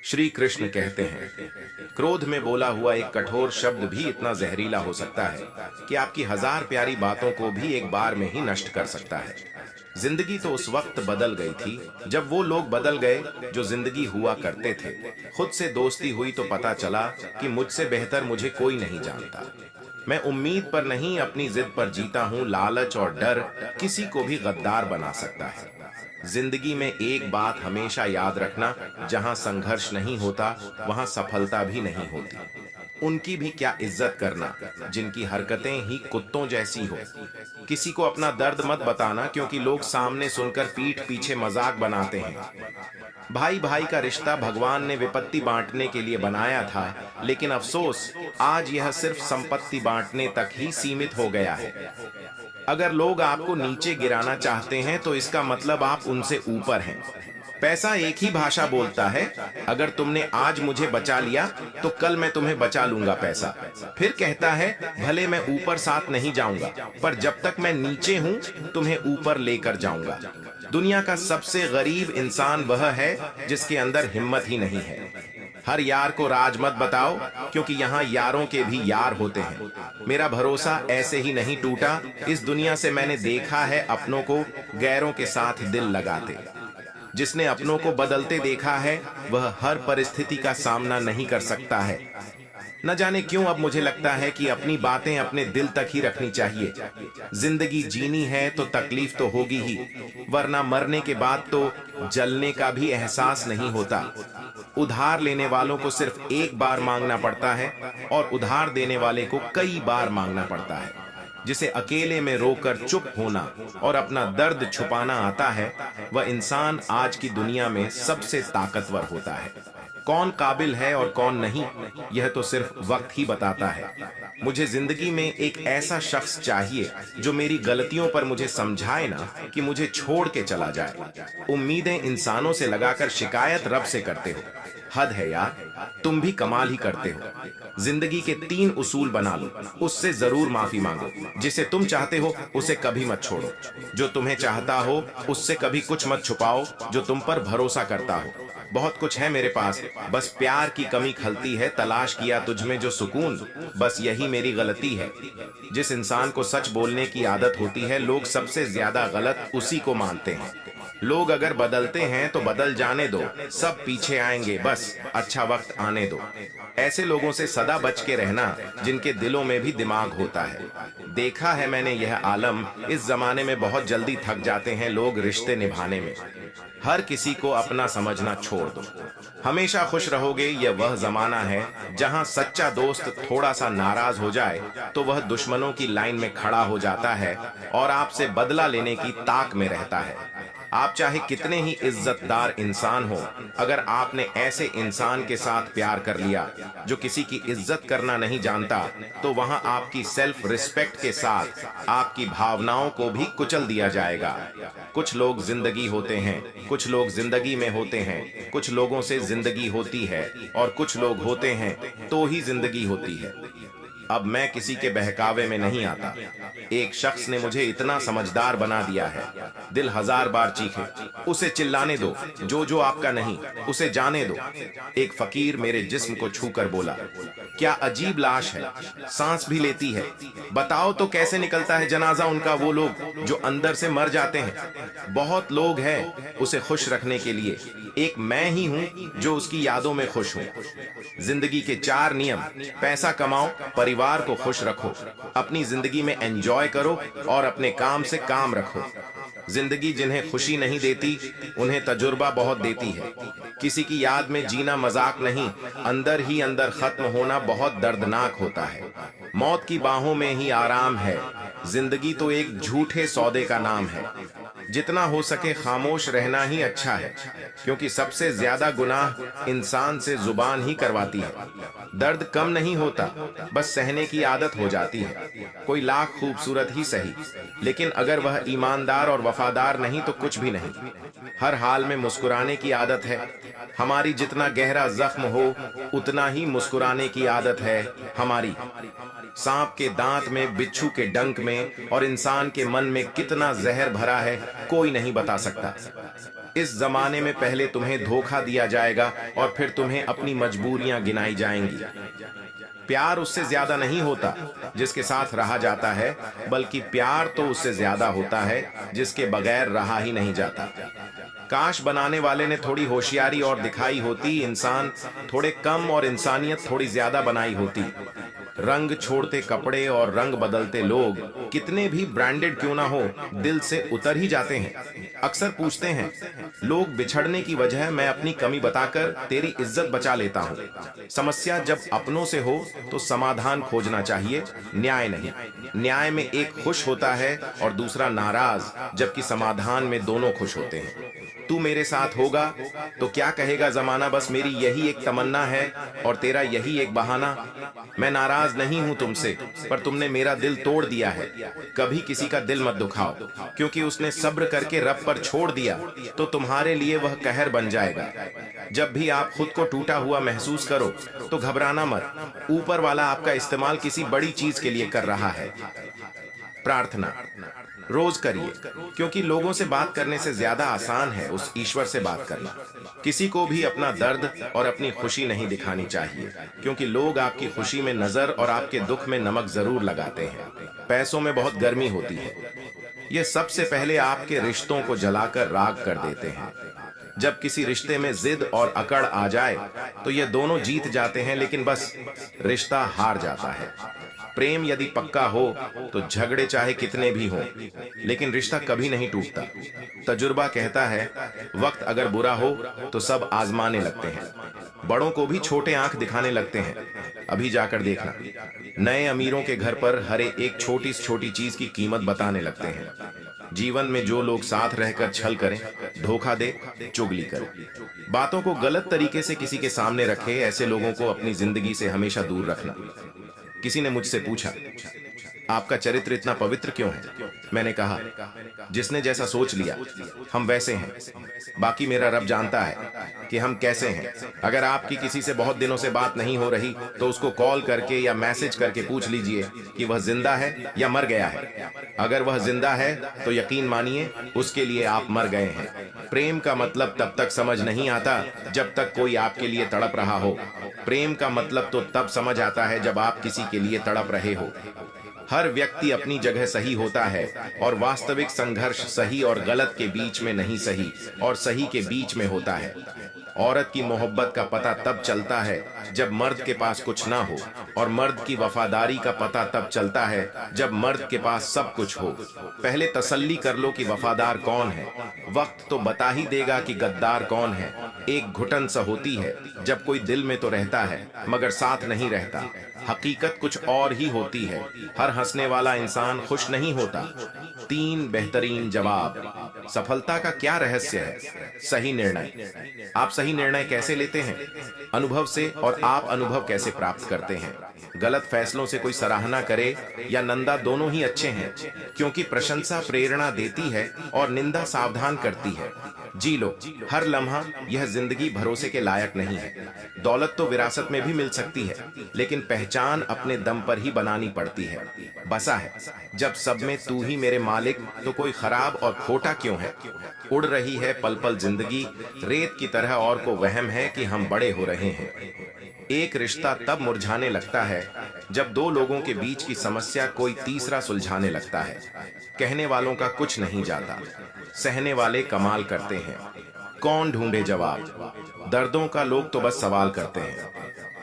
श्री कृष्ण कहते हैं, क्रोध में बोला हुआ एक कठोर शब्द भी इतना जहरीला हो सकता है कि आपकी 1000 प्यारी बातों को भी एक बार में ही नष्ट कर सकता है। जिंदगी तो उस वक्त बदल गई थी जब वो लोग बदल गए जो जिंदगी हुआ करते थे। खुद से दोस्ती हुई तो पता चला कि मुझसे बेहतर मुझे कोई नहीं जानता। मैं उम्मीद पर नहीं, अपनी जिद पर जीता हूँ। लालच और डर किसी को भी गद्दार बना सकता है। जिंदगी में एक बात हमेशा याद रखना, जहां संघर्ष नहीं होता वहां सफलता भी नहीं होती। उनकी भी क्या इज्जत करना जिनकी हरकतें ही कुत्तों जैसी हो। किसी को अपना दर्द मत बताना, क्योंकि लोग सामने सुनकर पीठ पीछे मजाक बनाते हैं। भाई भाई का रिश्ता भगवान ने विपत्ति बांटने के लिए बनाया था, लेकिन अफसोस आज यह सिर्फ संपत्ति बांटने तक ही सीमित हो गया है। अगर लोग आपको नीचे गिराना चाहते हैं तो इसका मतलब आप उनसे ऊपर हैं। पैसा एक ही भाषा बोलता है। अगर तुमने आज मुझे बचा लिया तो कल मैं तुम्हें बचा लूंगा। पैसा फिर कहता है, भले मैं ऊपर साथ नहीं जाऊंगा, पर जब तक मैं नीचे हूं तुम्हें ऊपर लेकर जाऊंगा। दुनिया का सबसे गरीब इंसान वह है जिसके अंदर हिम्मत ही नहीं है। हर यार को राज मत बताओ, क्योंकि यहाँ यारों के भी यार होते हैं। मेरा भरोसा ऐसे ही नहीं टूटा। इस दुनिया से मैंने देखा है अपनों को गैरों के साथ दिल लगाते। जिसने अपनों को बदलते देखा है वह हर परिस्थिति का सामना नहीं कर सकता है। न जाने क्यों अब मुझे लगता है कि अपनी बातें अपने दिल तक ही रखनी चाहिए। जिंदगी जीनी है तो तकलीफ तो होगी ही, वरना मरने के बाद तो जलने का भी एहसास नहीं होता। उधार लेने वालों को सिर्फ एक बार मांगना पड़ता है और उधार देने वाले को कई बार मांगना पड़ता है। जिसे अकेले में रोकर चुप होना और अपना दर्द छुपाना आता है, वह इंसान आज की दुनिया में सबसे ताकतवर होता है। कौन काबिल है और कौन नहीं, यह तो सिर्फ वक्त ही बताता है। मुझे जिंदगी में एक ऐसा शख्स चाहिए जो मेरी गलतियों पर मुझे समझाए ना कि मुझे छोड़ के चला जाए। उम्मीदें इंसानों से लगाकर शिकायत रब से करते हो। हद है यार, तुम भी कमाल ही करते हो। जिंदगी के 3 उसूल बना लो, उससे जरूर माफी मांगो। जिसे तुम चाहते हो उसे कभी मत छोड़ो। जो तुम्हें चाहता हो उससे कभी कुछ मत छुपाओ। जो तुम पर भरोसा करता हो। बहुत कुछ है मेरे पास, बस प्यार की कमी खलती है। तलाश किया तुझ में जो सुकून, बस यही मेरी गलती है। जिस इंसान को सच बोलने की आदत होती है, लोग सबसे ज्यादा गलत उसी को मानते हैं। लोग अगर बदलते हैं तो बदल जाने दो, सब पीछे आएंगे, बस अच्छा वक्त आने दो। ऐसे लोगों से सदा बच के रहना जिनके दिलों में भी दिमाग होता है। देखा है मैंने यह आलम, इस जमाने में बहुत जल्दी थक जाते हैं लोग रिश्ते निभाने में। हर किसी को अपना समझना छोड़ दो। हमेशा खुश रहोगे, यह वह जमाना है जहां सच्चा दोस्त थोड़ा सा नाराज हो जाए तो वह दुश्मनों की लाइन में खड़ा हो जाता है और आपसे बदला लेने की ताक में रहता है। आप चाहे कितने ही इज्जतदार इंसान हो, अगर आपने ऐसे इंसान के साथ प्यार कर लिया जो किसी की इज्जत करना नहीं जानता, तो वहां आपकी सेल्फ रिस्पेक्ट के साथ आपकी भावनाओं को भी कुचल दिया जाएगा। कुछ लोग जिंदगी होते हैं, कुछ लोग जिंदगी में होते हैं। कुछ लोगों से जिंदगी होती है और कुछ लोग होते हैं तो ही जिंदगी होती है। अब मैं किसी के बहकावे में नहीं आता। एक शख्स ने मुझे इतना समझदार बना दिया है, दिल 1000 बार चीखे, उसे चिल्लाने दो। जो आपका नहीं उसे जाने दो। एक फकीर मेरे जिस्म को छूकर बोला, क्या अजीब लाश है, सांस भी लेती है। बताओ तो कैसे निकलता है जनाजा उनका, वो लोग जो अंदर से मर जाते हैं। बहुत लोग हैं उसे खुश रखने के लिए, एक मैं ही हूं जो उसकी यादों में खुश हूं। जिंदगी के 4 नियम: पैसा कमाओ, परिवार को खुश रखो, अपनी जिंदगी में एंजॉय करो और अपने काम से काम रखो। जिंदगी जिन्हें खुशी नहीं देती उन्हें तजुर्बा बहुत देती है। किसी की याद में जीना मजाक नहीं, अंदर ही अंदर खत्म होना बहुत दर्दनाक होता है। मौत की बाहों में ही आराम है। जिंदगी तो एक झूठे सौदे का नाम है। जितना हो सके खामोश रहना ही अच्छा है, क्योंकि सबसे ज्यादा गुनाह इंसान से जुबान ही करवाती है। दर्द कम नहीं होता, बस सहने की आदत हो जाती है। कोई लाख खूबसूरत ही सही, लेकिन अगर वह ईमानदार और वफादार नहीं तो कुछ भी नहीं। हर हाल में मुस्कुराने की आदत है। हमारी जितना गहरा जख्म हो उतना ही मुस्कुराने की आदत है हमारी। सांप के दांत में, बिच्छू के डंक में और इंसान के मन में कितना जहर भरा है कोई नहीं बता सकता। इस जमाने में पहले तुम्हें धोखा दिया जाएगा और फिर तुम्हें अपनी मजबूरियां गिनाई जाएंगी। प्यार उससे ज्यादा नहीं होता जिसके साथ रहा जाता है, बल्कि प्यार तो उससे ज्यादा होता है जिसके बगैर रहा ही नहीं जाता। काश बनाने वाले ने थोड़ी होशियारी और दिखाई होती, इंसान थोड़े कम और इंसानियत थोड़ी ज्यादा बनाई होती। रंग छोड़ते कपड़े और रंग बदलते लोग कितने भी ब्रांडेड क्यों ना हो, दिल से उतर ही जाते हैं। अक्सर पूछते हैं लोग बिछड़ने की वजह मैं अपनी कमी बताकर तेरी इज्जत बचा लेता हूं। समस्या जब अपनों से हो तो समाधान खोजना चाहिए, न्याय नहीं। न्याय में एक खुश होता है और दूसरा नाराज, जबकि समाधान में दोनों खुश होते हैं। तू मेरे साथ होगा तो क्या कहेगा जमाना, बस मेरी यही एक तमन्ना है और तेरा यही एक बहाना। मैं नाराज नहीं हूं तुमसे, पर तुमने मेरा दिल तोड़ दिया है। कभी किसी का दिल मत दुखाओ, क्योंकि उसने सब्र करके रब पर छोड़ दिया तो तुम्हारे लिए वह कहर बन जाएगा। जब भी आप खुद को टूटा हुआ महसूस करो तो घबराना मत, ऊपर वाला आपका इस्तेमाल किसी बड़ी चीज के लिए कर रहा है। प्रार्थना रोज करिए, क्योंकि लोगों से बात करने से ज्यादा आसान है उस ईश्वर से बात करना। किसी को भी अपना दर्द और अपनी खुशी नहीं दिखानी चाहिए, क्योंकि लोग आपकी खुशी में नजर और आपके दुख में नमक जरूर लगाते हैं। पैसों में बहुत गर्मी होती है, ये सबसे पहले आपके रिश्तों को जलाकर राख कर देते हैं। जब किसी रिश्ते में जिद और अकड़ आ जाए तो ये दोनों जीत जाते हैं, लेकिन बस रिश्ता हार जाता है। प्रेम यदि पक्का हो तो झगड़े चाहे कितने भी हों, लेकिन रिश्ता कभी नहीं टूटता। तजुर्बा कहता है वक्त अगर बुरा हो तो सब आजमाने लगते हैं, बड़ों को भी छोटे आंख दिखाने लगते हैं। अभी जाकर देखना, नए अमीरों के घर पर हर एक छोटी से छोटी चीज की कीमत बताने लगते हैं। जीवन में जो लोग साथ रहकर छल करें, धोखा दे, चुगली करें, बातों को गलत तरीके से किसी के सामने रखे, ऐसे लोगों को अपनी जिंदगी से हमेशा दूर रखना। किसी ने मुझसे पूछा आपका चरित्र इतना पवित्र क्यों है? मैंने कहा जिसने जैसा सोच लिया हम वैसे हैं, बाकी मेरा रब जानता है कि हम कैसे हैं। अगर आपकी किसी से बहुत दिनों से बात नहीं हो रही तो उसको कॉल करके या मैसेज करके पूछ लीजिए कि वह जिंदा है या मर गया है। अगर वह जिंदा है तो यकीन मानिए उसके लिए आप मर गए हैं। प्रेम का मतलब तब तक समझ नहीं आता जब तक कोई आपके लिए तड़प रहा हो। प्रेम का मतलब तो तब समझ आता है जब आप किसी के लिए तड़प रहे हो। हर व्यक्ति अपनी जगह सही होता है और वास्तविक संघर्ष सही और गलत के बीच में नहीं, सही और सही के बीच में होता है। औरत की मोहब्बत का पता तब चलता है जब मर्द के पास कुछ ना हो, और मर्द की वफादारी का पता तब चलता है जब मर्द के पास सब कुछ हो। पहले तसल्ली कर लो कि वफादार कौन है, वक्त तो बता ही देगा कि गद्दार कौन है। एक घुटन सा होती है जब कोई दिल में तो रहता है मगर साथ नहीं रहता। हकीकत कुछ और ही होती है, हर हंसने वाला इंसान खुश नहीं होता। 3 बेहतरीन जवाब। सफलता का क्या रहस्य है? सही निर्णय। आप सही निर्णय कैसे लेते हैं? अनुभव से। और आप अनुभव कैसे प्राप्त करते हैं? गलत फैसलों से कोई सराहना करे या निंदा, दोनों ही अच्छे हैं, क्योंकि प्रशंसा प्रेरणा देती है और निंदा सावधान करती है। जी लो हर लम्हा, यह जिंदगी भरोसे के लायक नहीं है। दौलत तो विरासत में भी मिल सकती है, लेकिन पहचान अपने दम पर ही बनानी पड़ती है। बसा है जब सब में तू ही मेरे मालिक, तो कोई खराब और खोटा क्यों है? उड़ रही है पल पल जिंदगी रेत की तरह, और को वहम है कि हम बड़े हो रहे हैं। एक रिश्ता तब मुरझाने लगता है जब 2 लोगों के बीच की समस्या कोई तीसरा सुलझाने लगता है। कहने वालों का कुछ नहीं जाता, सहने वाले कमाल करते हैं। कौन ढूंढे जवाब? दर्दों का लोग तो बस सवाल करते हैं।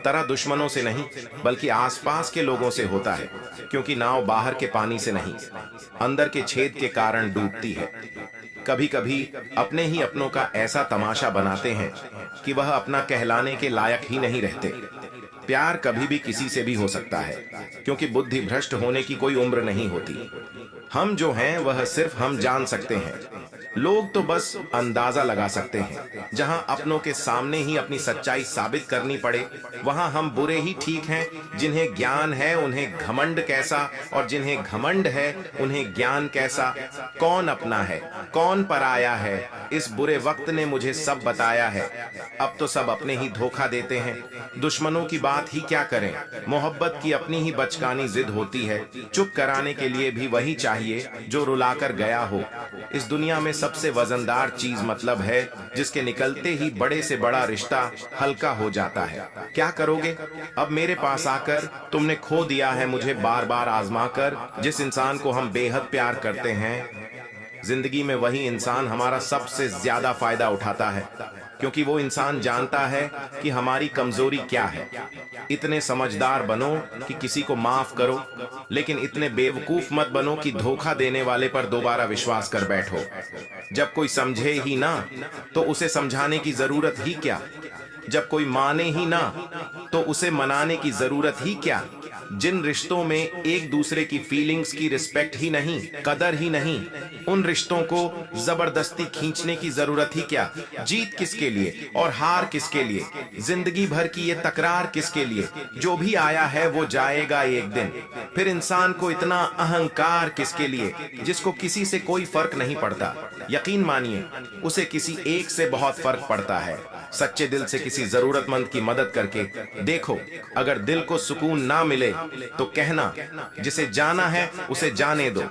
तरह दुश्मनों से नहीं, बल्कि आसपास के लोगों से होता है, क्योंकि नाव बाहर के पानी से नहीं, अंदर के छेद के कारण डूबती है। कभी कभी अपने ही अपनों का ऐसा तमाशा बनाते हैं कि वह अपना कहलाने के लायक ही नहीं रहते। प्यार कभी भी किसी से भी हो सकता है, क्योंकि बुद्धि भ्रष्ट होने की कोई उम्र नहीं होती। हम जो हैं वह सिर्फ हम जान सकते हैं, लोग तो बस अंदाजा लगा सकते हैं। जहां अपनों के सामने ही अपनी सच्चाई साबित करनी पड़े, वहां हम बुरे ही ठीक हैं। जिन्हें ज्ञान है उन्हें घमंड कैसा, और जिन्हें घमंड है उन्हें ज्ञान कैसा। कौन अपना है कौन पराया है, इस बुरे वक्त ने मुझे सब बताया है। अब तो सब अपने ही धोखा देते हैं, दुश्मनों की बात ही क्या करें। मोहब्बत की अपनी ही बचकानी जिद होती है, चुप कराने के लिए भी वही चाहिए जो रुलाकर गया हो। इस दुनिया में सबसे वजनदार चीज मतलब है, जिसके निकलते ही बड़े से बड़ा रिश्ता हल्का हो जाता है। क्या करोगे? अब मेरे पास आकर तुमने खो दिया है मुझे बार बार आजमा कर, जिस इंसान को हम बेहद प्यार करते हैं। जिंदगी में वही इंसान हमारा सबसे ज्यादा फायदा उठाता है, क्योंकि वो इंसान जानता है कि हमारी कमजोरी क्या है। इतने समझदार बनो कि किसी को माफ करो, लेकिन इतने बेवकूफ मत बनो कि धोखा देने वाले पर दोबारा विश्वास कर बैठो। जब कोई समझे ही ना तो उसे समझाने की जरूरत ही क्या? जब कोई माने ही ना तो उसे मनाने की जरूरत ही क्या? जिन रिश्तों में एक दूसरे की फीलिंग्स की रिस्पेक्ट ही नहीं, कदर ही नहीं, उन रिश्तों को जबरदस्ती खींचने की जरूरत ही क्या? जीत किसके लिए और हार किसके लिए? जिंदगी भर की ये तकरार किसके लिए? जो भी आया है वो जाएगा एक दिन। फिर इंसान को इतना अहंकार किसके लिए, जिसको किसी से कोई फर्क नहीं पड़ता? यकीन मानिए, उसे किसी एक से बहुत फर्क पड़ता है। सच्चे दिल से किसी जरूरतमंद की मदद करके देखो। अगर दिल को सुकून ना मिले तो कहना, जिसे जाना है उसे जाने दो।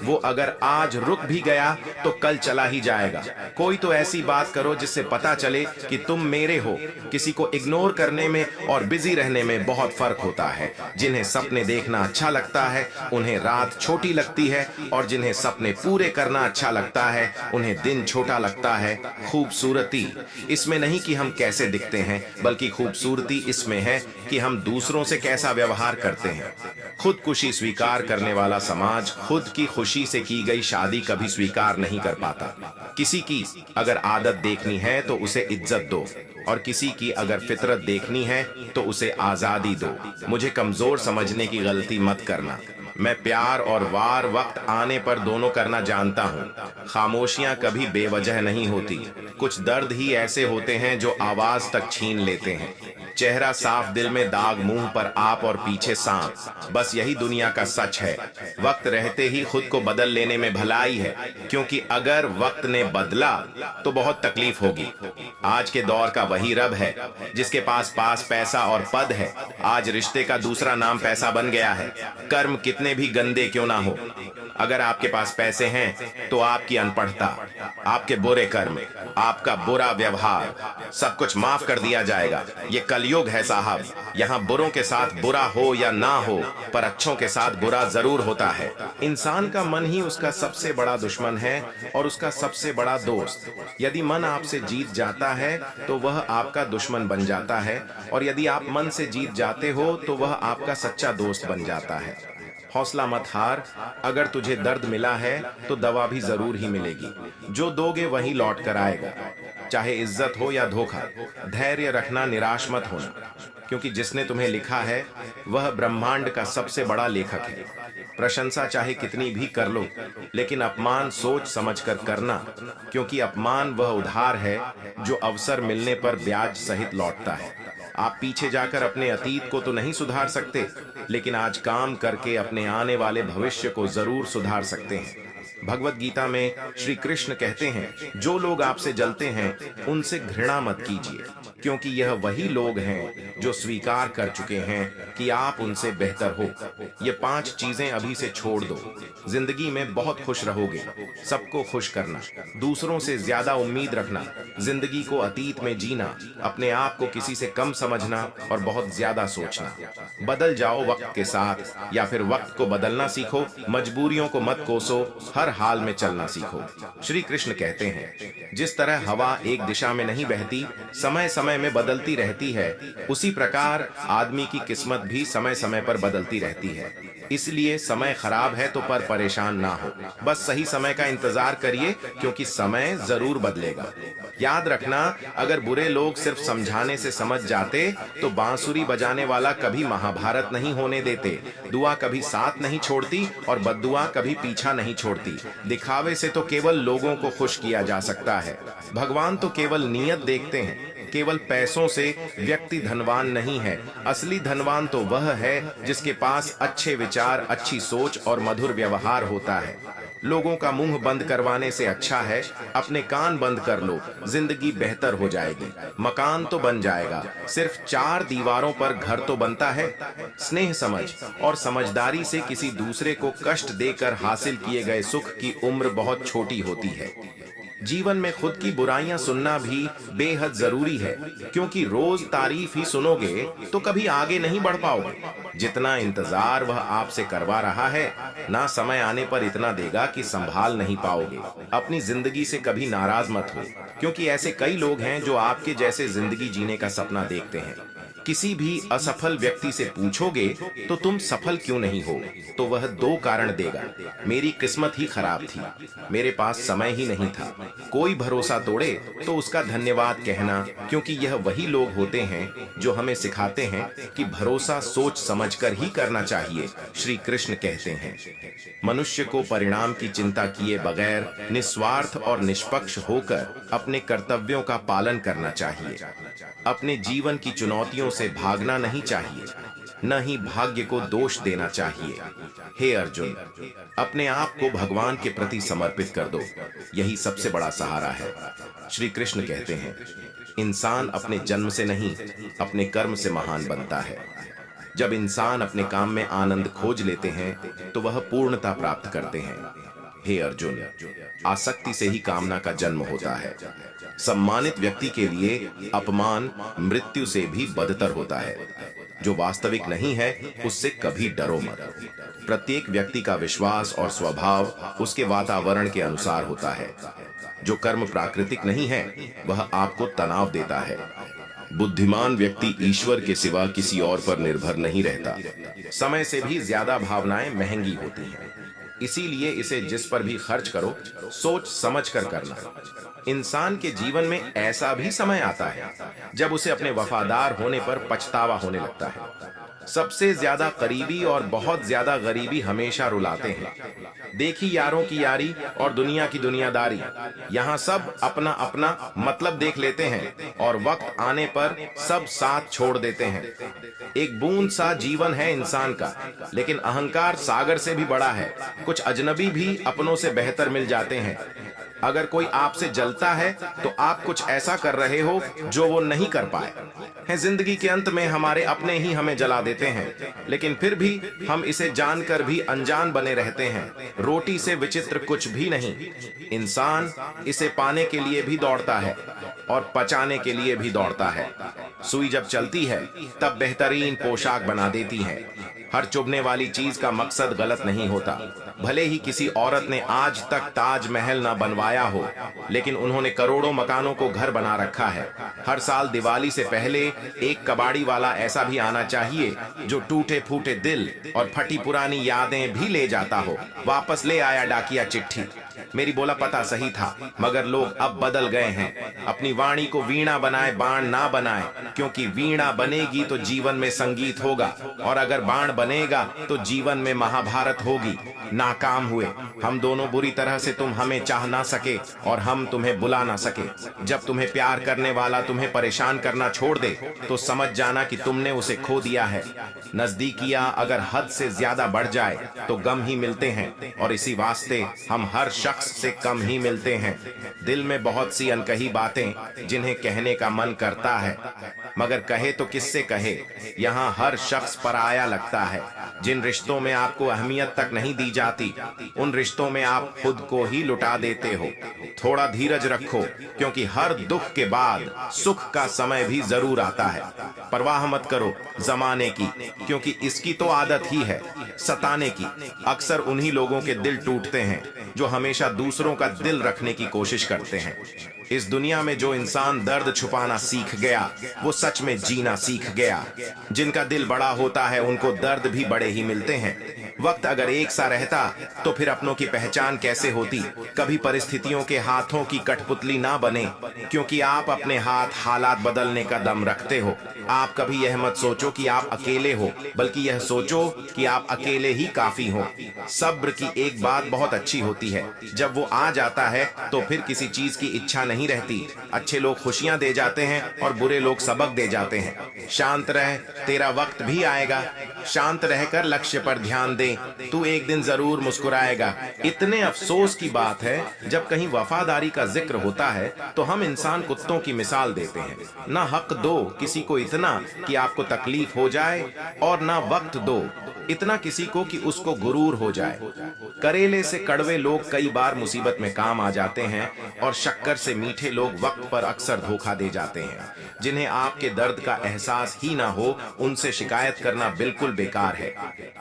वो अगर आज रुक भी गया तो कल चला ही जाएगा। कोई तो ऐसी बात करो जिससे पता चले कि तुम मेरे हो। किसी को इग्नोर करने में और बिजी रहने में बहुत फर्क होता है। जिन्हें सपने देखना अच्छा लगता है उन्हें रात छोटी लगती है, और जिन्हें सपने पूरे करना अच्छा लगता है उन्हें दिन छोटा लगता है। खूबसूरती इसमें नहीं कि हम कैसे दिखते हैं, बल्कि खूबसूरती इसमें है कि हम दूसरों से कैसा व्यवहार करते हैं। खुदकुशी स्वीकार करने वाला समाज खुद की खुशी से की गई शादी कभी स्वीकार नहीं कर पाता। किसी की अगर आदत देखनी है तो उसे इज्जत दो, और किसी की अगर फितरत देखनी है तो उसे आजादी दो। मुझे कमजोर समझने की गलती मत करना। मैं प्यार और वार वक्त आने पर दोनों करना जानता हूँ। खामोशियां कभी बेवजह नहीं होती। कुछ दर्द ही ऐसे होते हैं जो आवाज तक छीन लेते हैं। चेहरा साफ, दिल में दाग, मुंह पर आप और पीछे सांप। बस यही दुनिया का सच है। वक्त रहते ही खुद को बदल लेने में भलाई है, क्योंकि अगर वक्त ने बदला तो बहुत तकलीफ होगी। आज के दौर का वही रब है जिसके पास पैसा और पद है। आज रिश्ते का दूसरा नाम पैसा बन गया है। कर्म कितने भी गंदे क्यों ना हो, अगर आपके पास पैसे हैं तो आपकी अनपढ़ता, आपके बुरे कर्म, आपका बुरा व्यवहार, सब कुछ माफ कर दिया जाएगा। ये कलयुग है साहब। यहाँ बुरों के साथ बुरा हो या ना हो, पर अच्छों के साथ बुरा जरूर होता है। इंसान का मन ही उसका सबसे बड़ा दुश्मन है और उसका सबसे बड़ा दोस्त। यदि मन आपसे जीत जाता है तो वह आपका दुश्मन बन जाता है, और यदि आप मन से जीत जाते हो तो वह आपका सच्चा दोस्त बन जाता है। हौसला मत हार। अगर तुझे दर्द मिला है तो दवा भी जरूर ही मिलेगी। जो दोगे वही लौट कर आएगा, चाहे इज्जत हो या धोखा। धैर्य रखना, निराश मत होना, क्योंकि जिसने तुम्हें लिखा है वह ब्रह्मांड का सबसे बड़ा लेखक है। प्रशंसा चाहे कितनी भी कर लो, लेकिन अपमान सोच समझ कर करना, क्योंकि अपमान वह उधार है जो अवसर मिलने पर ब्याज सहित लौटता है। आप पीछे जाकर अपने अतीत को तो नहीं सुधार सकते, लेकिन आज काम करके अपने आने वाले भविष्य को जरूर सुधार सकते हैं। भगवत गीता में श्री कृष्ण कहते हैं, जो लोग आपसे जलते हैं उनसे घृणा मत कीजिए, क्योंकि यह वही लोग हैं जो स्वीकार कर चुके हैं कि आप उनसे बेहतर हो। ये 5 चीजें अभी से छोड़ दो। जिंदगी में बहुत खुश रहोगे। सबको खुश करना, दूसरों से ज्यादा उम्मीद रखना, जिंदगी को अतीत में जीना, अपने आप को किसी से कम समझना और बहुत ज्यादा सोचना। बदल जाओ वक्त के साथ, या फिर वक्त को बदलना सीखो। मजबूरियों को मत कोसो, हर हाल में चलना सीखो। श्री कृष्ण कहते हैं, जिस तरह हवा एक दिशा में नहीं बहती, समय समय में बदलती रहती है, उसी प्रकार आदमी की किस्मत भी समय समय पर बदलती रहती है। इसलिए समय खराब है तो पर परेशान ना हो, बस सही समय का इंतजार करिए, क्योंकि समय जरूर बदलेगा। याद रखना, अगर बुरे लोग सिर्फ समझाने से समझ जाते तो बांसुरी बजाने वाला कभी महाभारत नहीं होने देते। दुआ कभी साथ नहीं छोड़ती और बद्दुआ कभी पीछा नहीं छोड़ती। दिखावे से तो केवल लोगों को खुश किया जा सकता है। भगवान तो केवल नीयत देखते हैं। केवल पैसों से व्यक्ति धनवान नहीं है। असली धनवान तो वह है जिसके पास अच्छे विचार, अच्छी सोच और मधुर व्यवहार होता है। लोगों का मुंह बंद करवाने से अच्छा है अपने कान बंद कर लो, जिंदगी बेहतर हो जाएगी। मकान तो बन जाएगा, सिर्फ 4 दीवारों पर घर तो बनता है। स्नेह, समझ और समझदारी से किसी दूसरे को कष्ट देकर हासिल किए गए सुख की उम्र बहुत छोटी होती है। जीवन में खुद की बुराइयां सुनना भी बेहद जरूरी है, क्योंकि रोज तारीफ ही सुनोगे तो कभी आगे नहीं बढ़ पाओगे। जितना इंतजार वह आपसे करवा रहा है, ना समय आने पर इतना देगा कि संभाल नहीं पाओगे। अपनी जिंदगी से कभी नाराज मत हो, क्योंकि ऐसे कई लोग हैं जो आपके जैसे जिंदगी जीने का सपना देखते हैं। किसी भी असफल व्यक्ति से पूछोगे तो तुम सफल क्यों नहीं हो, तो वह दो कारण देगा। मेरी किस्मत ही खराब थी, मेरे पास समय ही नहीं था। कोई भरोसा तोड़े तो उसका धन्यवाद कहना, क्योंकि यह वही लोग होते हैं जो हमें सिखाते हैं कि भरोसा सोच समझकर ही करना चाहिए। श्री कृष्ण कहते हैं, मनुष्य को परिणाम की चिंता किए बगैर निस्वार्थ और निष्पक्ष होकर अपने कर्तव्यों का पालन करना चाहिए। अपने जीवन की चुनौतियों से भागना नहीं चाहिए, न ही भाग्य को दोष देना चाहिए। हे अर्जुन, अपने आप को भगवान के प्रति समर्पित कर दो, यही सबसे बड़ा सहारा है। श्री कृष्ण कहते हैं, इंसान अपने जन्म से नहीं, अपने कर्म से महान बनता है। जब इंसान अपने काम में आनंद खोज लेते हैं तो वह पूर्णता प्राप्त करते हैं। हे अर्जुन, आसक्ति से ही कामना का जन्म होता है। सम्मानित व्यक्ति के लिए अपमान मृत्यु से भी बदतर होता है। जो वास्तविक नहीं है उससे कभी डरो मत। प्रत्येक व्यक्ति का विश्वास और स्वभाव उसके वातावरण के अनुसार होता है। जो कर्म प्राकृतिक नहीं है वह आपको तनाव देता है। बुद्धिमान व्यक्ति ईश्वर के सिवा किसी और पर निर्भर नहीं रहता। समय से भी ज्यादा भावनाएं महंगी होती हैं, इसीलिए इसे जिस पर भी खर्च करो सोच समझ कर करना। इंसान के जीवन में ऐसा भी समय आता है जब उसे अपने वफादार होने पर पछतावा होने लगता है। सबसे ज्यादा करीबी और बहुत ज्यादा गरीबी हमेशा रुलाते हैं। देखी यारों की यारी और दुनिया की दुनियादारी, यहाँ सब अपना अपना मतलब देख लेते हैं और वक्त आने पर सब साथ छोड़ देते हैं। एक बूंद सा जीवन है इंसान का, लेकिन अहंकार सागर से भी बड़ा है। कुछ अजनबी भी अपनों से बेहतर मिल जाते हैं। अगर कोई आपसे जलता है तो आप कुछ ऐसा कर रहे हो जो वो नहीं कर पाए हैं। जिंदगी के अंत में हमारे अपने ही हमें जला देते हैं, लेकिन फिर भी हम इसे जानकर भी अनजान बने रहते हैं। रोटी से विचित्र कुछ भी नहीं। इंसान इसे पाने के लिए भी दौड़ता है और पचाने के लिए भी दौड़ता है। सुई जब चलती है तब बेहतरीन पोशाक बना देती है। हर चुभने वाली चीज का मकसद गलत नहीं होता। भले ही किसी औरत ने आज तक ताजमहल न बनवाया हो, लेकिन उन्होंने करोड़ों मकानों को घर बना रखा है। हर साल दिवाली से पहले एक कबाड़ी वाला ऐसा भी आना चाहिए जो टूटे फूटे दिल और फटी पुरानी यादें भी ले जाता हो। वापस ले आया डाकिया चिट्ठी। मेरी बोला पता सही था, मगर लोग अब बदल गए हैं। अपनी वाणी को वीणा बनाए, बाण ना बनाए, क्योंकि वीणा बनेगी तो जीवन में संगीत होगा, और अगर बाण बनेगा तो जीवन में महाभारत होगी। नाकाम हुए हम दोनों बुरी तरह से। तुम हमें चाह ना सके और हम तुम्हें बुला ना सके। जब तुम्हें प्यार करने वाला तुम्हें परेशान करना छोड़ दे तो समझ जाना कि तुमने उसे खो दिया है। नजदीकियां अगर हद से ज्यादा बढ़ जाए तो गम ही मिलते हैं, और इसी वास्ते हम हर शख्स से कम ही मिलते हैं। दिल में बहुत सी अनकही बातें जिन्हें कहने का मन करता है, मगर कहे तो किससे कहे। यहाँ हर शख्स पराया लगता है। जिन रिश्तों में आपको अहमियत तक नहीं दी जाती, उन रिश्तों में आप खुद को ही लुटा देते हो। थोड़ा धीरज रखो, क्योंकि हर दुख के बाद सुख का समय भी जरूर आता है। परवाह मत करो जमाने की, क्योंकि इसकी तो आदत ही है सताने की। अक्सर उन्हीं लोगों के दिल टूटते हैं जो हमेशा दूसरों का दिल रखने की कोशिश करते हैं। इस दुनिया में जो इंसान दर्द छुपाना सीख गया वो सच में जीना सीख गया। जिनका दिल बड़ा होता है उनको दर्द भी बड़े ही मिलते हैं। वक्त अगर एक सा रहता तो फिर अपनों की पहचान कैसे होती। कभी परिस्थितियों के हाथों की कठपुतली ना बने, क्योंकि आप अपने हाथ हालात बदलने का दम रखते हो। आप कभी यह मत सोचो कि आप अकेले हो, बल्कि यह सोचो कि आप अकेले ही काफी हो। सब्र की एक बात बहुत अच्छी होती है, जब वो आ जाता है तो फिर किसी चीज की इच्छा नहीं नहीं रहती। अच्छे लोग खुशियां दे जाते हैं और बुरे लोग सबक दे जाते हैं। शांत रह, तेरा वक्त भी आएगा। शांत रहकर लक्ष्य पर ध्यान दे, तू एक दिन जरूर मुस्कुराएगा। इतने अफसोस की बात है, जब कहीं वफादारी का जिक्र होता है तो हम इंसान कुत्तों की मिसाल देते हैं। ना हक दो किसी को इतना कि आपको तकलीफ हो जाए, और ना वक्त दो इतना किसी को कि उसको गुरूर हो जाए। करेले से कड़वे लोग कई बार मुसीबत में काम आ जाते हैं, और शक्कर से मीठे लोग वक्त पर अक्सर धोखा दे जाते हैं। जिन्हें आपके दर्द का एहसास ही ना हो, उनसे शिकायत करना बिल्कुल बेकार है।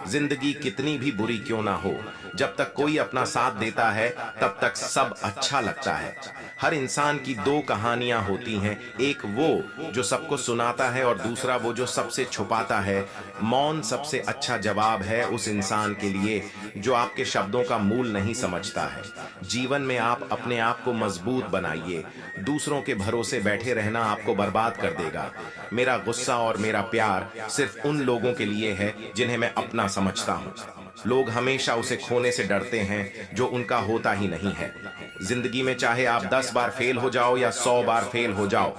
जिंदगी कितनी भी बुरी क्यों ना हो, जब तक कोई अपना साथ देता है तब तक सब अच्छा लगता है। हर इंसान की दो कहानियां होती हैं, एक वो जो सबको सुनाता है और दूसरा वो जो सबसे छुपाता है। मौन सबसे अच्छा जवाब है उस इंसान के लिए जो आपके शब्दों का मूल नहीं समझता है। जीवन में आप अपने आप को मजबूत बनाइए। दूसरों के भरोसे बैठे रहना आपको बर्बाद कर देगा। मेरा गुस्सा और मेरा प्यार सिर्फ उन लोगों के लिए है जिन्हें मैं अपना समझता हूँ। लोग हमेशा उसे खोने से डरते हैं जो उनका होता ही नहीं है। जिंदगी में चाहे आप 10 बार फेल हो जाओ या 100 बार फेल हो जाओ,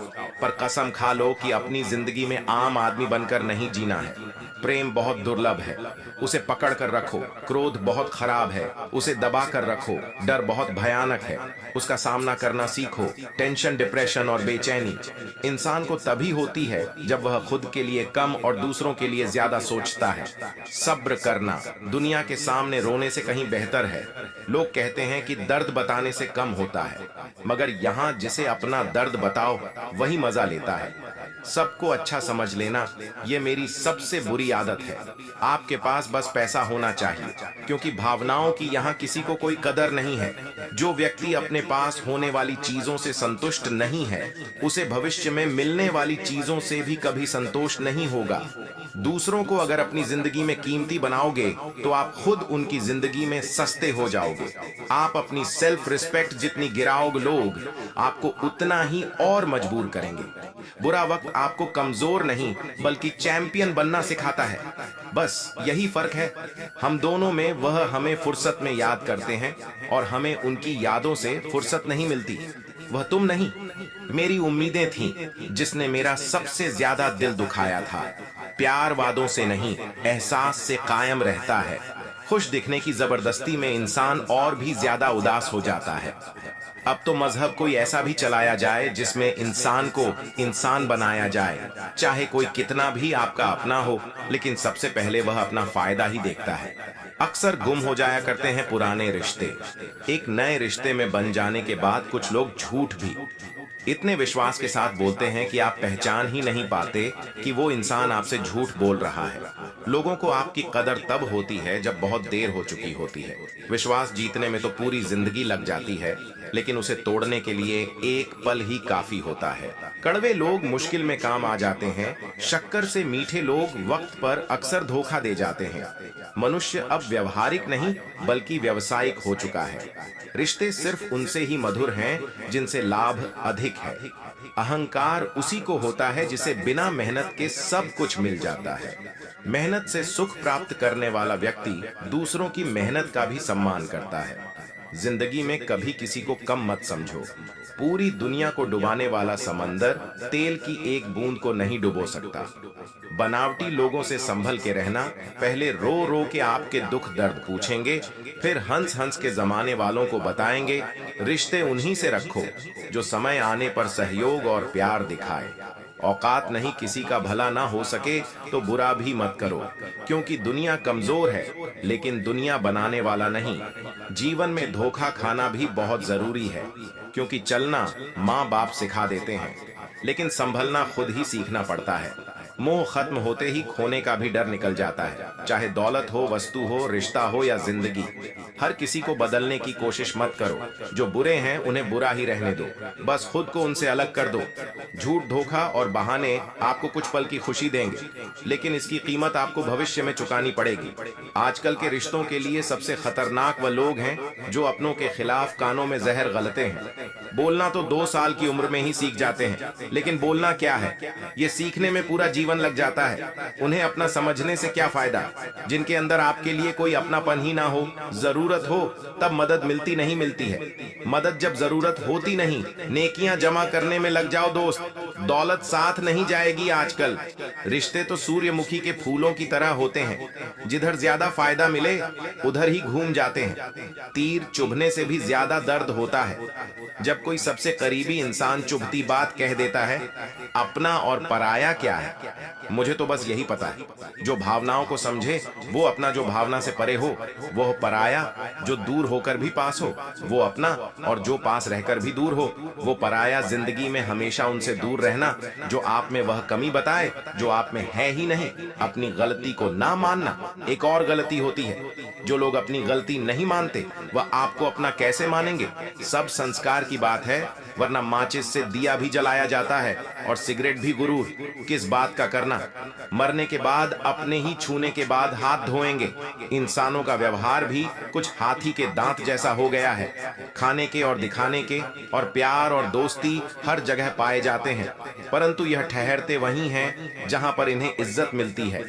पर कसम खा लो कि अपनी जिंदगी में आम आदमी बनकर नहीं जीना है। प्रेम बहुत दुर्लभ है, उसे पकड़ कर रखो। क्रोध बहुत खराब है, उसे दबा कर रखो। डर बहुत भयानक है, उसका सामना करना सीखो। टेंशन, डिप्रेशन और बेचैनी इंसान को तभी होती है जब वह खुद के लिए कम और दूसरों के लिए ज्यादा सोचता है। सब्र करना दुनिया के सामने रोने से कहीं बेहतर है। लोग कहते हैं कि दर्द बताने से कम होता है, मगर यहाँ जिसे अपना दर्द बताओ वही मजा लेता है। सबको अच्छा समझ लेना ये मेरी सबसे बुरी आदत है। आपके पास बस पैसा होना चाहिए, क्योंकि भावनाओं की यहाँ किसी को कोई कदर नहीं है। जो व्यक्ति अपने पास होने वाली चीजों से संतुष्ट नहीं है, उसे भविष्य में मिलने वाली चीजों से भी कभी संतोष नहीं होगा। दूसरों को अगर अपनी जिंदगी में कीमती बनाओगे तो आप खुद उनकी जिंदगी में सस्ते हो जाओगे। आप अपनी सेल्फ रिस्पेक्ट जितनी गिराओगे, लोग आपको उतना ही और मजबूर करेंगे। बुरा वक्त आपको कमजोर नहीं बल्कि चैंपियन बनना सिखाता है। बस यही फर्क है हम दोनों में। वह हमें फुर्सत में याद करते हैं और हमें उनकी यादों से फुर्सत नहीं मिलती। वह तुम नहीं, मेरी उम्मीदें थीं जिसने मेरा सबसे ज्यादा दिल दुखाया था। प्यार वादों से नहीं, एहसास से कायम रहता है। खुश दिखने की जबरदस्ती में इंसान और भी ज्यादा उदास हो जाता है। अब तो मजहब कोई ऐसा भी चलाया जाए जिसमें इंसान को इंसान बनाया जाए। चाहे कोई कितना भी आपका अपना हो, लेकिन सबसे पहले वह अपना फायदा ही देखता है। अक्सर गुम हो जाया करते हैं पुराने रिश्ते। एक नए रिश्ते में बन जाने के बाद कुछ लोग झूठ भी इतने विश्वास के साथ बोलते हैं कि आप पहचान ही नहीं पाते कि वो इंसान आपसे झूठ बोल रहा है। लोगों को आपकी कदर तब होती है जब बहुत देर हो चुकी होती है। विश्वास जीतने में तो पूरी जिंदगी लग जाती है, लेकिन उसे तोड़ने के लिए एक पल ही काफी होता है। कड़वे लोग मुश्किल में काम आ जाते हैं। शक्कर से मीठे लोग वक्त पर अक्सर धोखा दे जाते हैं। मनुष्य अब व्यवहारिक नहीं बल्कि व्यावसायिक हो चुका है। रिश्ते सिर्फ उनसे ही मधुर हैं जिनसे लाभ अधिक है। अहंकार उसी को होता है जिसे बिना मेहनत के सब कुछ मिल जाता है। मेहनत से सुख प्राप्त करने वाला व्यक्ति दूसरों की मेहनत का भी सम्मान करता है। जिंदगी में कभी किसी को कम मत समझो। पूरी दुनिया को डुबाने वाला समंदर तेल की एक बूंद को नहीं डुबो सकता। बनावटी लोगों से संभल के रहना। पहले रो रो के आपके दुख दर्द पूछेंगे, फिर हंस हंस के जमाने वालों को बताएंगे। रिश्ते उन्हीं से रखो जो समय आने पर सहयोग और प्यार दिखाए। औकात नहीं किसी का भला ना हो सके तो बुरा भी मत करो, क्योंकि दुनिया कमजोर है लेकिन दुनिया बनाने वाला नहीं। जीवन में धोखा खाना भी बहुत जरूरी है, क्योंकि चलना माँ बाप सिखा देते हैं, लेकिन संभलना खुद ही सीखना पड़ता है। मोह खत्म होते ही खोने का भी डर निकल जाता है। चाहे दौलत हो, वस्तु हो, रिश्ता हो या जिंदगी, हर किसी को बदलने की कोशिश मत करो। जो बुरे हैं उन्हें बुरा ही रहने दो, बस खुद को उनसे अलग कर दो। झूठ, धोखा और बहाने आपको कुछ पल की खुशी देंगे, लेकिन इसकी कीमत आपको भविष्य में चुकानी पड़ेगी। आजकल के रिश्तों के लिए सबसे खतरनाक वह लोग हैं जो अपनों के खिलाफ कानों में जहर गलते हैं। बोलना तो 2 साल की उम्र में ही सीख जाते हैं, लेकिन बोलना क्या है, ये सीखने में पूरा जीवन लग जाता है। उन्हें अपना समझने से क्या फायदा, जिनके अंदर आपके लिए कोई अपनापन ही ना हो। जरूरत हो तब मदद मिलती नहीं मिलती है। मदद जब जरूरत होती नहीं, नेकियां जमा करने में लग जाओ दोस्त। दौलत साथ नहीं जाएगी आजकल। रिश्ते तो सूर्यमुखी के फूलों की तरह होते हैं, जिधर ज्यादा फायदा मिले उधर ही घूम जाते हैं। तीर चुभने से भी ज्यादा दर्द होता है जब कोई सबसे करीबी इंसान चुभती बात कह देता है। अपना और पराया क्या है, मुझे तो बस यही पता है। जो भावनाओं को समझे वो अपना, जो भावना से परे हो वो पराया। जो दूर होकर भी पास हो वो अपना, और जो पास रहकर भी दूर हो वो पराया। जिंदगी में हमेशा उनसे दूर रहना जो आप में वह कमी बताए जो आप में है ही नहीं। अपनी गलती को ना मानना एक और गलती होती है। जो लोग अपनी गलती नहीं मानते वह आपको अपना कैसे मानेंगे। सब संस्कार की बात है, वरना माचिस से दिया भी जलाया जाता है और सिगरेट भी गुरूर। किस बात का करना, मरने के बाद अपने ही छूने के बाद हाथ धोएंगे। इंसानों का व्यवहार भी कुछ हाथी के दांत जैसा हो गया है। खाने के और दिखाने के और प्यार और दोस्ती हर जगह पाए जाते हैं, परंतु यह ठहरते वहीं हैं जहां पर इन्हें इज्जत मिलती है।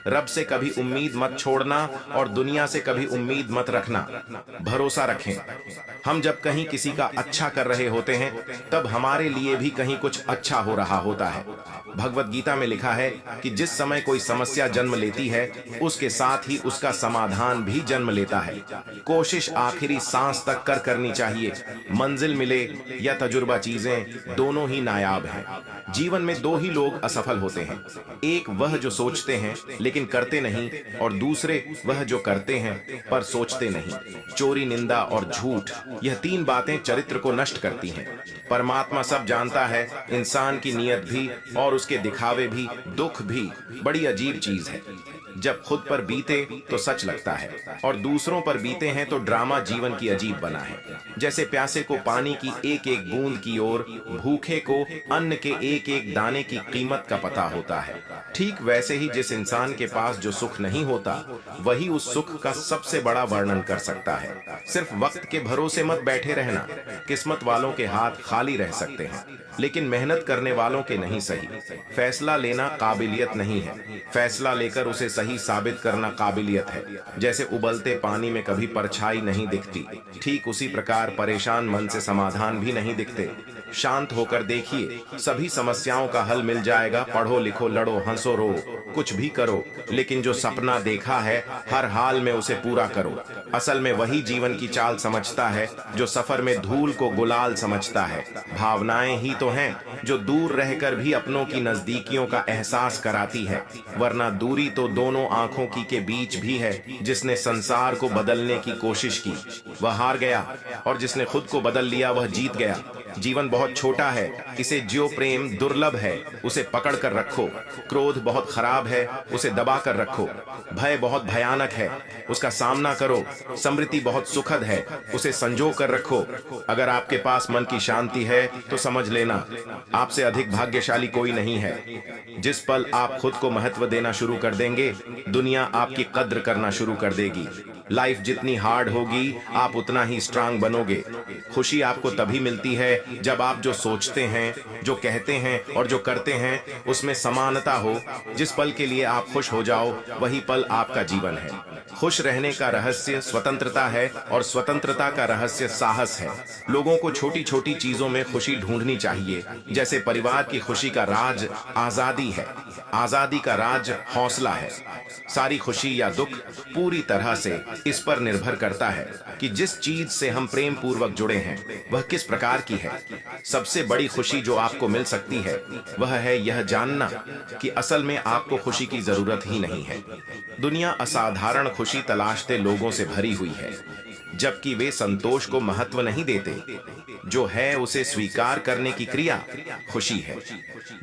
रब से कभी उम्मीद मत छोड़ना और दुनिया से कभी उम्मीद मत रखना। भरोसा रखें। हम जब कहीं किसी का अच्छा कर रहे होते हैं तब हमारे लिए भी कहीं कुछ अच्छा हो रहा होता है। भगवत गीता में लिखा है कि जिस समय कोई समस्या जन्म लेती है उसके साथ ही उसका समाधान भी जन्म लेता है। कोशिश आखिरी सांस तक करनी चाहिए। मंजिल मिले या तजुर्बा, चीजें दोनों ही नायाब हैं। जीवन में 2 ही लोग असफल होते हैं, एक वह जो सोचते हैं लेकिन करते नहीं, और दूसरे वह जो करते हैं पर सोचते नहीं। चोरी, निंदा और झूठ, यह 3 बातें चरित्र को नष्ट करती हैं। परमात्मा सब जानता है, इंसान की नीयत भी और उसके दिखावे भी। दुख भी बड़ी अजीब चीज है। जब खुद पर बीते तो सच लगता है, और दूसरों पर बीते हैं तो ड्रामा जीवन की अजीब बना है। जैसे प्यासे को पानी की एक एक बूंद की ओर, भूखे को अन्न के एक एक दाने की कीमत का पता होता है। ठीक वैसे ही जिस इंसान के पास जो सुख नहीं होता वही उस सुख का सबसे बड़ा वर्णन कर सकता है। सिर्फ वक्त के भरोसे मत बैठे रहना। किस्मत वालों के हाथ खाली रह सकते हैं, लेकिन मेहनत करने वालों के नहीं। सही फैसला लेना काबिलियत नहीं है, फैसला लेकर उसे सही साबित करना काबिलियत है। जैसे उबलते पानी में कभी परछाई नहीं दिखती, ठीक उसी प्रकार परेशान मन से समाधान भी नहीं दिखते। शांत होकर देखिए, सभी समस्याओं का हल मिल जाएगा। पढ़ो लिखो, लड़ो हंसो रो, कुछ भी करो, लेकिन जो सपना देखा है हर हाल में उसे पूरा करो। असल में वही जीवन की चाल समझता है जो सफर में धूल को गुलाल समझता है। भावनाएं ही तो हैं जो दूर रहकर भी अपनों की नजदीकियों का एहसास कराती है, वरना दूरी तो दोनों आंखों की के बीच भी है। जिसने संसार को बदलने की कोशिश की वह हार गया, और जिसने खुद को बदल लिया वह जीत गया। जीवन बहुत छोटा है, इसे जियो। प्रेम दुर्लभ है, उसे पकड़ कर रखो। क्रोध बहुत खराब है, उसे दबा कर रखो। भय बहुत भयानक है, उसका सामना करो। समृद्धि बहुत सुखद है, उसे संजो कर रखो। अगर आपके पास मन की शांति है तो समझ लेना आपसे अधिक भाग्यशाली कोई नहीं है। जिस पल आप खुद को महत्व देना शुरू कर देंगे, दुनिया आपकी कद्र करना शुरू कर देगी। लाइफ जितनी हार्ड होगी आप उतना ही स्ट्रांग बनोगे। खुशी आपको तभी मिलती है जब आप जो सोचते हैं, जो कहते हैं और जो करते हैं उसमें समानता हो। जिस पल के लिए आप खुश हो जाओ वही पल आपका जीवन है। खुश रहने का रहस्य स्वतंत्रता है, और स्वतंत्रता का रहस्य साहस है। लोगों को छोटी छोटी चीजों में खुशी ढूंढनी चाहिए। जैसे परिवार की खुशी का राज आजादी है, आजादी का राज हौसला है। सारी खुशी या दुख पूरी तरह से इस पर निर्भर करता है कि जिस चीज से हम प्रेम पूर्वक जुड़े हैं वह किस प्रकार की है। सबसे बड़ी खुशी जो आपको मिल सकती है वह है यह जानना कि असल में आपको खुशी की जरूरत ही नहीं है। दुनिया असाधारण खुशी तलाशते लोगों से भरी हुई है, जबकि वे संतोष को महत्व नहीं देते। जो है उसे स्वीकार करने की क्रिया खुशी है।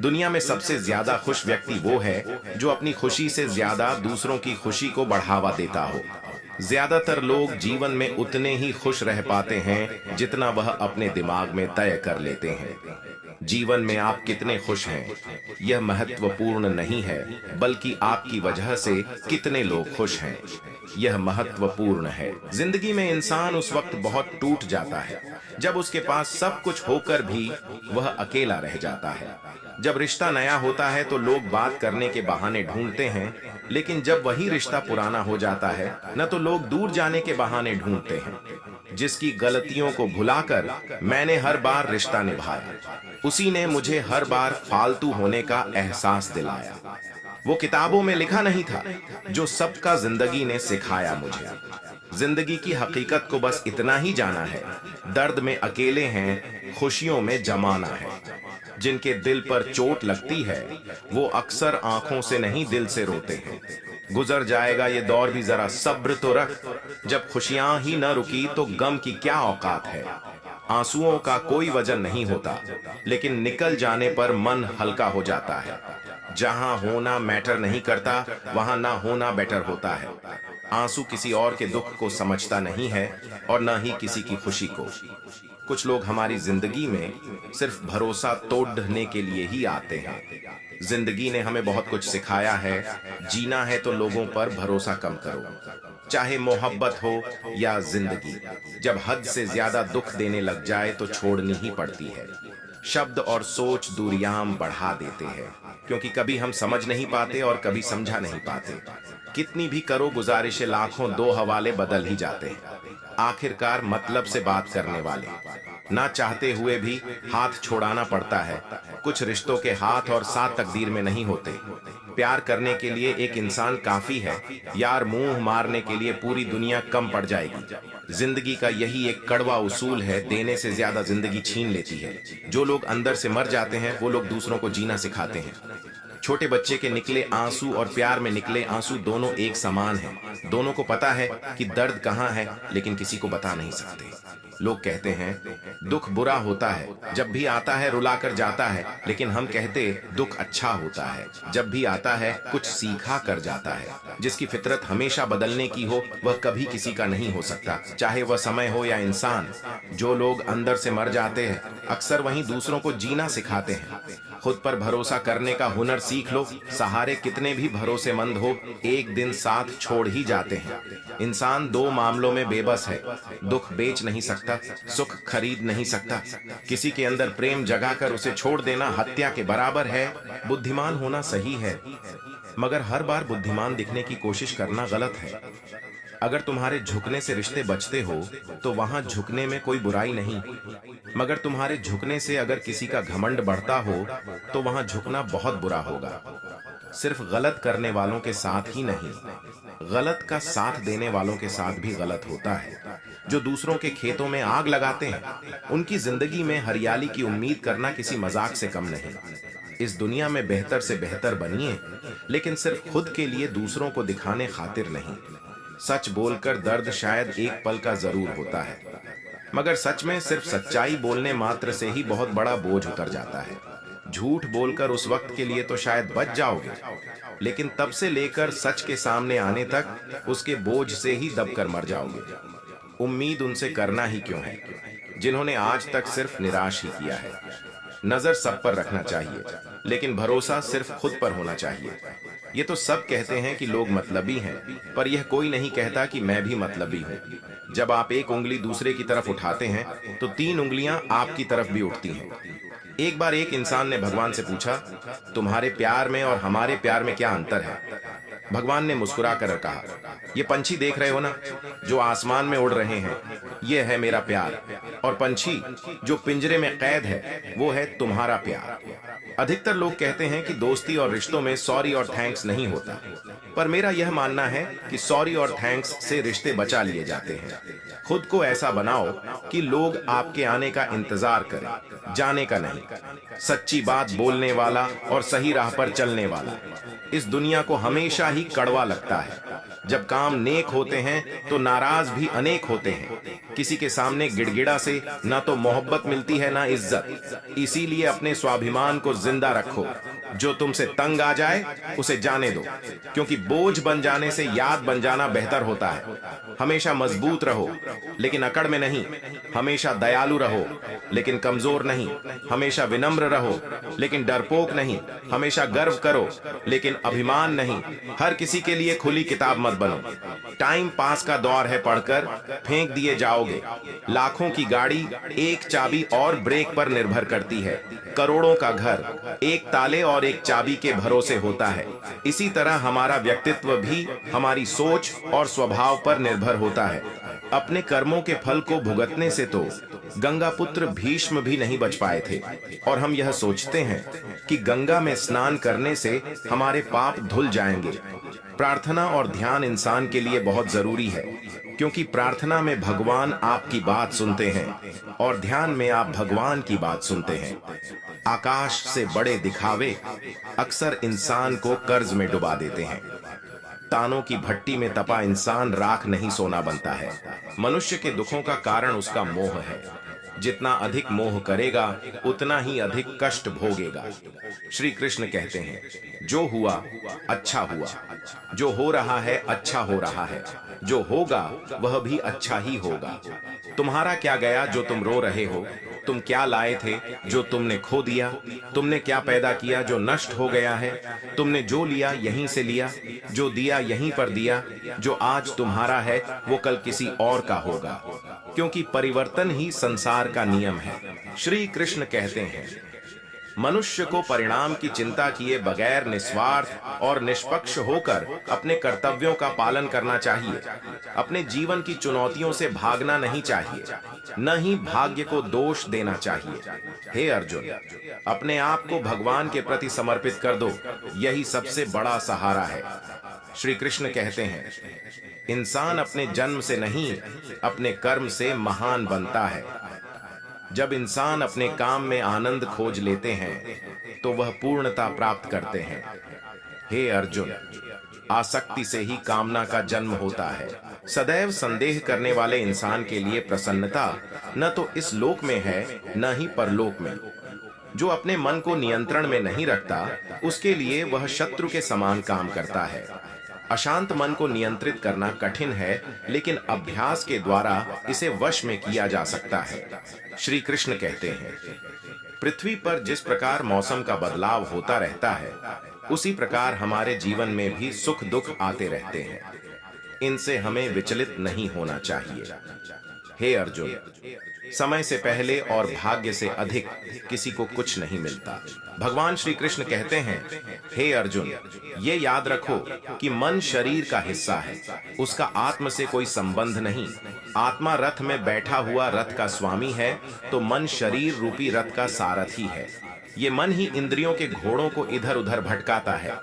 दुनिया में सबसे ज्यादा खुश व्यक्ति वो है जो अपनी खुशी से ज्यादा दूसरों की खुशी को बढ़ावा देता हो। ज्यादातर लोग जीवन में उतने ही खुश रह पाते हैं जितना वह अपने दिमाग में तय कर लेते हैं। जीवन में आप कितने खुश हैं यह महत्वपूर्ण नहीं है, बल्कि आपकी वजह से कितने लोग खुश हैं यह महत्वपूर्ण है। जिंदगी में इंसान उस वक्त बहुत टूट जाता है जब उसके पास सब कुछ होकर भी वह अकेला रह जाता है। जब रिश्ता नया होता है तो लोग बात करने के बहाने ढूंढते हैं, लेकिन जब वही रिश्ता पुराना हो जाता है न तो लोग दूर जाने के बहाने ढूंढते हैं। जिसकी गलतियों को भुलाकर मैंने हर बार रिश्ता निभाया, उसी ने मुझे हर बार फालतू होने का एहसास दिलाया। वो किताबों में लिखा नहीं था जो सबका जिंदगी ने सिखाया मुझे। जिंदगी की हकीकत को बस इतना ही जाना है, दर्द में अकेले हैं, खुशियों में जमाना है। जिनके दिल पर चोट लगती है वो अक्सर आंखों से नहीं दिल से रोते हैं। गुजर जाएगा ये दौर भी, जरा सब्र तो रख। जब खुशियां ही न रुकी तो गम की क्या औकात है। आंसुओं का कोई वजन नहीं होता, लेकिन निकल जाने पर मन हल्का हो जाता है। जहां होना मैटर नहीं करता वहां ना होना बेटर होता है। आंसू किसी और के दुख को समझता नहीं है और न ही किसी की खुशी को। कुछ लोग हमारी जिंदगी में सिर्फ भरोसा तोड़ने के लिए ही आते हैं। जिंदगी ने हमें बहुत कुछ सिखाया है। जीना है तो लोगों पर भरोसा कम करो, चाहे मोहब्बत हो या जिंदगी। जब हद से ज्यादा दुख देने लग जाए तो छोड़नी ही पड़ती है। शब्द और सोच दूरियां बढ़ा देते हैं, क्योंकि कभी हम समझ नहीं पाते और कभी समझा नहीं पाते। कितनी भी करो गुजारिशें, लाखों दो हवाले बदल ही जाते हैं। आखिरकार मतलब से बात करने वाले ना चाहते हुए भी हाथ छोड़ाना पड़ता है। कुछ रिश्तों के हाथ और साथ तकदीर में नहीं होते। प्यार करने के लिए एक इंसान काफी है, यार मुंह मारने के लिए पूरी दुनिया कम पड़ जाएगी। जिंदगी का यही एक कड़वा उसूल है, देने से ज्यादा जिंदगी छीन लेती है। जो लोग अंदर से मर जाते हैं वो लोग दूसरों को जीना सिखाते हैं। छोटे बच्चे के निकले आंसू और प्यार में निकले आंसू दोनों एक समान हैं। दोनों को पता है कि दर्द कहाँ है, लेकिन किसी को बता नहीं सकते। लोग कहते हैं दुख बुरा होता है, जब भी आता है रुला कर जाता है, लेकिन हम कहते दुख अच्छा होता है, जब भी आता है कुछ सीखा कर जाता है। जिसकी फितरत हमेशा बदलने की हो वह कभी किसी का नहीं हो सकता, चाहे वह समय हो या इंसान। जो लोग अंदर से मर जाते हैं अक्सर वहीं दूसरों को जीना सिखाते हैं। खुद पर भरोसा करने का हुनर सीख लो। सहारे कितने भी भरोसेमंद हो, एक दिन साथ छोड़ ही जाते हैं। इंसान दो मामलों में बेबस है, दुख बेच नहीं सकता, सुख खरीद नहीं सकता। किसी के अंदर प्रेम जगाकर उसे छोड़ देना हत्या के बराबर है। बुद्धिमान होना सही है, मगर हर बार बुद्धिमान दिखने की कोशिश करना गलत है। अगर तुम्हारे झुकने से रिश्ते बचते हो तो वहां झुकने में कोई बुराई नहीं, मगर तुम्हारे झुकने से अगर किसी का घमंड बढ़ता हो तो वहां झुकना बहुत बुरा होगा। सिर्फ गलत करने वालों के साथ ही नहीं, गलत का साथ देने वालों के साथ भी गलत होता है। जो दूसरों के खेतों में आग लगाते हैं उनकी जिंदगी में हरियाली की उम्मीद करना किसी मजाक से कम नहीं। इस दुनिया में बेहतर से बेहतर बनिए, लेकिन सिर्फ खुद के लिए, दूसरों को दिखाने खातिर नहीं। सच बोलकर दर्द शायद एक पल का जरूर होता है, मगर सच में सिर्फ सच्चाई बोलने मात्र से ही बहुत बड़ा बोझ उतर जाता है। झूठ बोलकर उस वक्त के लिए तो शायद बच जाओगे, लेकिन तब से लेकर सच के सामने आने तक उसके बोझ से ही दबकर मर जाओगे। उम्मीद उनसे करना ही क्यों है जिन्होंने आज तक सिर्फ निराश ही किया है। नजर सब पर रखना चाहिए, लेकिन भरोसा सिर्फ खुद पर होना चाहिए। ये तो सब कहते हैं कि लोग मतलबी हैं, पर यह कोई नहीं कहता कि मैं भी मतलबी हूं। जब आप एक उंगली दूसरे की तरफ उठाते हैं तो तीन उंगलियां आपकी तरफ भी उठती हैं। एक बार एक इंसान ने भगवान से पूछा, तुम्हारे प्यार में और हमारे प्यार में क्या अंतर है? भगवान ने मुस्कुरा कर कहा, ये पंछी देख रहे हो ना, जो आसमान में उड़ रहे हैं, ये है मेरा प्यार, और पंछी जो पिंजरे में कैद है वो है तुम्हारा प्यार। अधिकतर लोग कहते हैं कि दोस्ती और रिश्तों में सॉरी और थैंक्स नहीं होता, पर मेरा यह मानना है कि सॉरी और थैंक्स से रिश्ते बचा लिए जाते हैं। खुद को ऐसा बनाओ कि लोग आपके आने का इंतजार करें, जाने का नहीं। सच्ची बात बोलने वाला और सही राह पर चलने वाला। इस दुनिया को हमेशा ही कड़वा लगता है। जब काम नेक होते हैं तो नाराज भी अनेक होते हैं। किसी के सामने गिड़गिड़ा से ना तो मोहब्बत मिलती है ना इज्जत। इसीलिए अपने स्वाभिमान को जिंदा रखो। जो तुमसे तंग आ जाए उसे जाने दो, क्योंकि बोझ बन जाने से याद बन जाना बेहतर होता है। हमेशा मजबूत रहो लेकिन अकड़ में नहीं। हमेशा दयालु रहो लेकिन कमजोर नहीं। नहीं, हमेशा विनम्र रहो, लेकिन डरपोक नहीं, हमेशा गर्व करो लेकिन अभिमान नहीं, हर किसी के लिए खुली किताब मत बनो। टाइम पास का दौर है, पढ़कर फेंक दिए जाओगे। लाखों की गाड़ी एक चाबी और ब्रेक पर निर्भर करती है। करोड़ों का घर एक ताले और एक चाबी के भरोसे होता है। इसी तरह हमारा व्यक्तित्व भी हमारी सोच और स्वभाव पर निर्भर होता है। अपने कर्मों के फल को भुगतने से तो गंगा पुत्र भीष्म भी नहीं बच पाए थे, और हम यह सोचते हैं कि गंगा में स्नान करने से हमारे पाप धुल जाएंगे। प्रार्थना और ध्यान इंसान के लिए बहुत जरूरी है, क्योंकि प्रार्थना में भगवान आपकी बात सुनते हैं और ध्यान में आप भगवान की बात सुनते हैं। आकाश से बड़े दिखावे अक्सर इंसान को कर्ज में डुबा देते हैं। तानों की भट्टी में तपा इंसान राख नहीं सोना बनता है। मनुष्य के दुखों का कारण उसका मोह है। जितना अधिक मोह करेगा उतना ही अधिक कष्ट भोगेगा। श्री कृष्ण कहते हैं, जो हुआ अच्छा हुआ, जो हो रहा है अच्छा हो रहा है, जो होगा वह भी अच्छा ही होगा। तुम्हारा क्या गया जो तुम रो रहे हो? तुम क्या लाए थे जो तुमने खो दिया? तुमने क्या पैदा किया जो नष्ट हो गया है? तुमने जो लिया यहीं से लिया, जो दिया यहीं पर दिया। जो आज तुम्हारा है वो कल किसी और का होगा, क्योंकि परिवर्तन ही संसार का नियम है। श्री कृष्ण कहते हैं, मनुष्य को परिणाम की चिंता किए बगैर निस्वार्थ और निष्पक्ष होकर अपने कर्तव्यों का पालन करना चाहिए। अपने जीवन की चुनौतियों से भागना नहीं चाहिए, न ही भाग्य को दोष देना चाहिए। हे अर्जुन, अपने आप को भगवान के प्रति समर्पित कर दो, यही सबसे बड़ा सहारा है। श्री कृष्ण कहते हैं, इंसान अपने जन्म से नहीं, अपने कर्म से महान बनता है। जब इंसान अपने काम में आनंद खोज लेते हैं तो वह पूर्णता प्राप्त करते हैं। हे अर्जुन, आसक्ति से ही कामना का जन्म होता है। सदैव संदेह करने वाले इंसान के लिए प्रसन्नता न तो इस लोक में है न ही परलोक में। जो अपने मन को नियंत्रण में नहीं रखता, उसके लिए वह शत्रु के समान काम करता है। अशांत मन को नियंत्रित करना कठिन है, लेकिन अभ्यास के द्वारा इसे वश में किया जा सकता है। श्री कृष्ण कहते हैं, पृथ्वी पर जिस प्रकार मौसम का बदलाव होता रहता है, उसी प्रकार हमारे जीवन में भी सुख दुख आते रहते हैं। इनसे हमें विचलित नहीं होना चाहिए। हे अर्जुन, समय से पहले और भाग्य से अधिक किसी को कुछ नहीं मिलता। भगवान श्री कृष्ण कहते हैं, हे अर्जुन, ये याद रखो कि मन शरीर का हिस्सा है, उसका आत्म से कोई संबंध नहीं। आत्मा रथ में बैठा हुआ रथ का स्वामी है, तो मन शरीर रूपी रथ का सारथी है। ये मन ही इंद्रियों के घोड़ों को इधर उधर भटकाता है।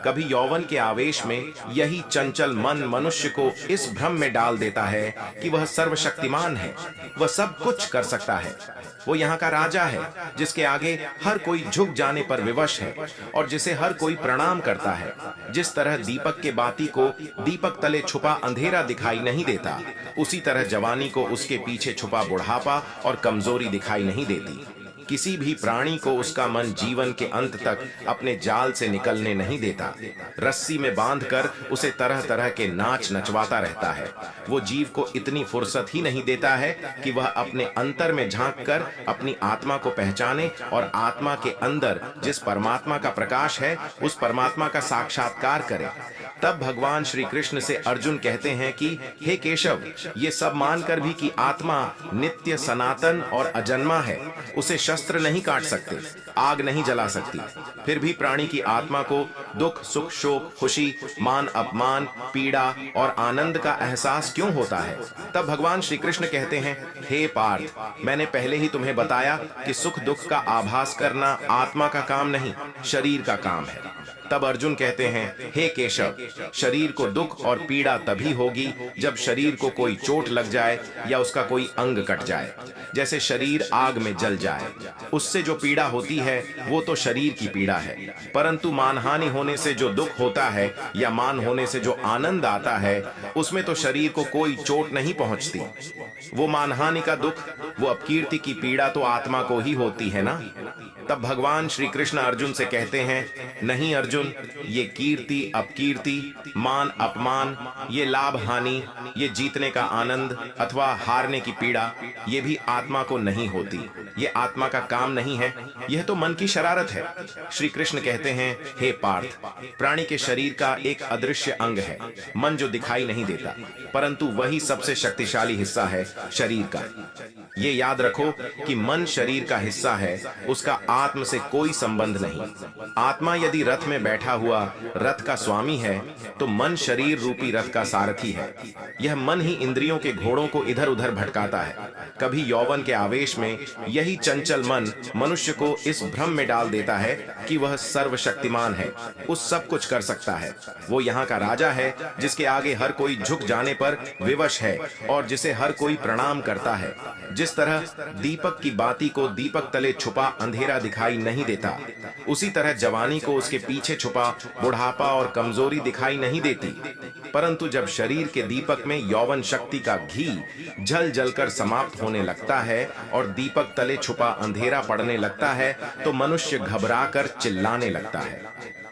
कभी यौवन के आवेश में यही चंचल मन मनुष्य को इस भ्रम में डाल देता है कि वह सर्वशक्तिमान है, वह सब कुछ कर सकता है। वो यहाँ का राजा है, जिसके आगे हर कोई झुक जाने पर विवश है और जिसे हर कोई प्रणाम करता है। जिस तरह दीपक के बाती को दीपक तले छुपा अंधेरा दिखाई नहीं देता, उसी तरह जवानी को उसके पीछे छुपा बुढ़ापा और कमजोरी दिखाई नहीं देती। किसी भी प्राणी को उसका मन जीवन के अंत तक अपने जाल से निकलने नहीं देता। रस्सी में बांधकर उसे तरह तरह के नाच नचवाता रहता है। वो जीव को इतनी फुर्सत ही नहीं देता है कि वह अपने अंतर में झांककर अपनी आत्मा को पहचाने और आत्मा के अंदर जिस परमात्मा का प्रकाश है, उस परमात्मा का साक्षात्कार करे। तब भगवान श्री कृष्ण से अर्जुन कहते हैं कि हे केशव, ये सब मानकर भी कि आत्मा नित्य सनातन और अजन्मा है, उसे शस्त्र नहीं काट सकते, आग नहीं जला सकती, फिर भी प्राणी की आत्मा को दुख सुख शोक खुशी मान अपमान पीड़ा और आनंद का एहसास क्यों होता है? तब भगवान श्री कृष्ण कहते हैं, हे पार्थ, मैंने पहले ही तुम्हें बताया कि सुख दुख का आभास करना आत्मा का काम नहीं, शरीर का काम है। तब अर्जुन कहते हैं, हे केशव, शरीर को दुख और पीड़ा तभी होगी जब शरीर को कोई चोट लग जाए या उसका कोई अंग कट जाए। जैसे शरीर आग में जल जाए, उससे जो पीड़ा होती है वो तो शरीर की पीड़ा है, परंतु मानहानि होने से जो दुख होता है या मान होने से जो आनंद आता है, उसमें तो शरीर को कोई चोट नहीं पहुंचती। वो मानहानि का दुख, वो अपकीर्ति की पीड़ा तो आत्मा को ही होती है ना। तब भगवान श्री कृष्ण अर्जुन से कहते हैं, नहीं अर्जुन, ये कीर्ति अपकीर्ति, मान अपमान, ये लाभ हानि, ये जीतने का आनंद अथवा हारने की पीड़ा, ये भी आत्मा को नहीं होती। ये आत्मा का काम नहीं है, यह तो मन की शरारत है। श्री कृष्ण कहते हैं, हे पार्थ, प्राणी के शरीर का एक अदृश्य अंग है मन, जो दिखाई नहीं देता, परंतु वही सबसे शक्तिशाली हिस्सा है शरीर का। ये याद रखो कि मन शरीर का हिस्सा है, उसका आत्म से कोई संबंध नहीं। आत्मा यदि रथ में बैठा हुआ रथ का स्वामी है, तो मन शरीर रूपी रथ का सारथी है। यह मन ही इंद्रियों के घोड़ों को इधर उधर भटकाता है। कभी यौवन के आवेश में यही चंचल मन मनुष्य को इस भ्रम में डाल देता है कि वह सर्वशक्तिमान है, उस सब कुछ कर सकता है। वो यहाँ का राजा है, जिसके आगे हर कोई झुक जाने पर विवश है और जिसे हर कोई प्रणाम करता है। जिस तरह दीपक की बाती को दीपक तले छुपा अंधेरा दिखाई नहीं देता, उसी तरह जवानी को उसके पीछे छुपा बुढ़ापा और कमजोरी दिखाई नहीं देती। परंतु जब शरीर के दीपक में यौवन शक्ति का घी जल जलकर समाप्त होने लगता है और दीपक तले छुपा अंधेरा पड़ने लगता है, तो मनुष्य घबराकर चिल्लाने लगता है,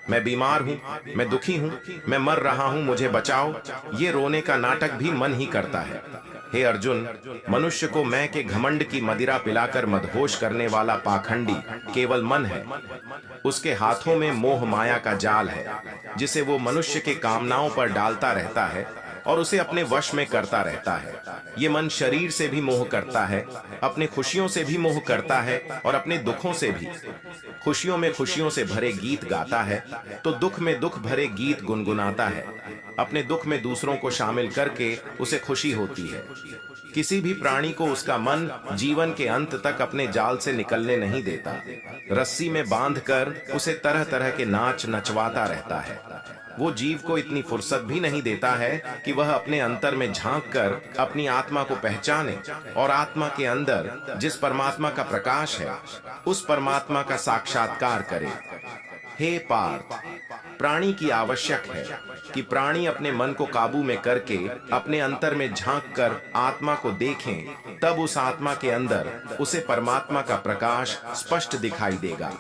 मैं बीमार हूँ, मैं दुखी हूँ, मैं मर रहा हूँ, मुझे बचाओ। ये रोने का नाटक भी मन ही करता है। हे अर्जुन, मनुष्य को मैं के घमंड की मदिरा पिलाकर मदहोश करने वाला पाखंडी केवल मन है। उसके हाथों में मोह माया का जाल है, जिसे वो मनुष्य के कामनाओं पर डालता रहता है और उसे अपने वश में करता रहता है। ये मन शरीर से भी मोह करता है, अपने खुशियों से भी मोह करता है और अपने दुखों से भी। खुशियों में खुशियों से भरे गीत गाता है, तो दुख में दुख भरे गीत गुनगुनाता है। अपने दुख में दूसरों को शामिल करके उसे खुशी होती है। किसी भी प्राणी को उसका मन जीवन के अंत तक अपने जाल से निकलने नहीं देता। रस्सी में बांधकर उसे तरह तरह के नाच नचवाता रहता है। वो जीव को इतनी फुर्सत भी नहीं देता है कि वह अपने अंतर में झांक कर अपनी आत्मा को पहचाने और आत्मा के अंदर जिस परमात्मा का प्रकाश है, उस परमात्मा का साक्षात्कार करे। हे पार्थ, प्राणी की आवश्यक है कि प्राणी अपने मन को काबू में करके अपने अंतर में झांक कर आत्मा को देखें, तब उस आत्मा के अंदर उसे परमात्मा का प्रकाश स्पष्ट दिखाई देगा।